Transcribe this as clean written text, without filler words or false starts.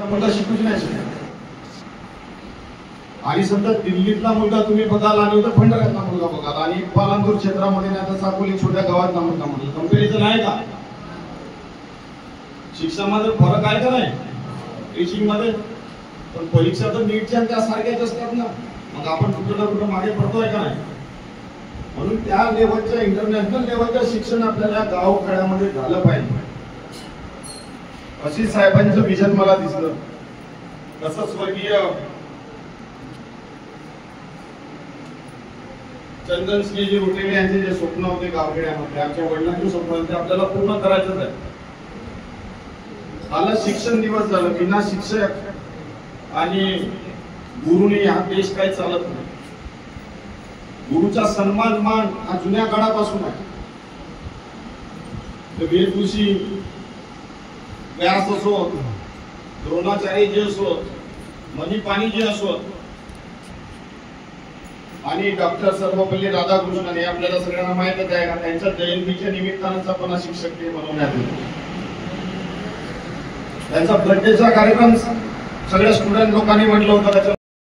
मुलगा शिकूच नाही शकत. आणि समजा दिल्लीतला मुलगा तुम्ही बघाल आणि उद्या भंडाऱ्यातला मुलगा बघाल आणि पालनपूर क्षेत्रामध्ये नाही तर साकोली छोट्या गावातला मुलगा म्हणून कंपॅरिझन आहे का? शिक्षणामध्ये फरक आहे का नाही? टीचिंग मध्ये पण परीक्षा तर नीटच्या त्या सारख्याच असतात ना. मग आपण कुठं ना कुठं मागे पडतोय का नाही? म्हणून त्या लेवलच्या इंटरनॅशनल लेवलचं शिक्षण आपल्याला गावखेड्यामध्ये झालं पाहिजे. अशी साहेबांचं विजन मला दिसलं. तसंच स्वर्गीय चंदन सिंहजी रोटेले यांचे जे स्वप्न होते गावखेड्यामध्ये, आमच्या वडिलांचे स्वप्न होते, आपल्याला पूर्ण करायचंच आहे. काल शिक्षण दिवस झालं. बिना शिक्षक आणि गुरुने हा देश काही चालत नाही. गुरुचा सन्मान मान हा जुन्या काळापासून आहे. वेदऋषी व्यास असो, द्रोणाचार्य जे असो, मणिपाणी जे असो आणि डॉक्टर सर्वपल्ली राधाकृष्णन हे आपल्याला सगळ्यांना माहितच आहे का? त्यांच्या जयंतीच्या निमित्तानं आपण शिक्षक दिन बनवण्यात येतो. त्यांचा बर्थडेचा कार्यक्रम सगळ्या स्टुडंट लोकांनी म्हटलं होतं.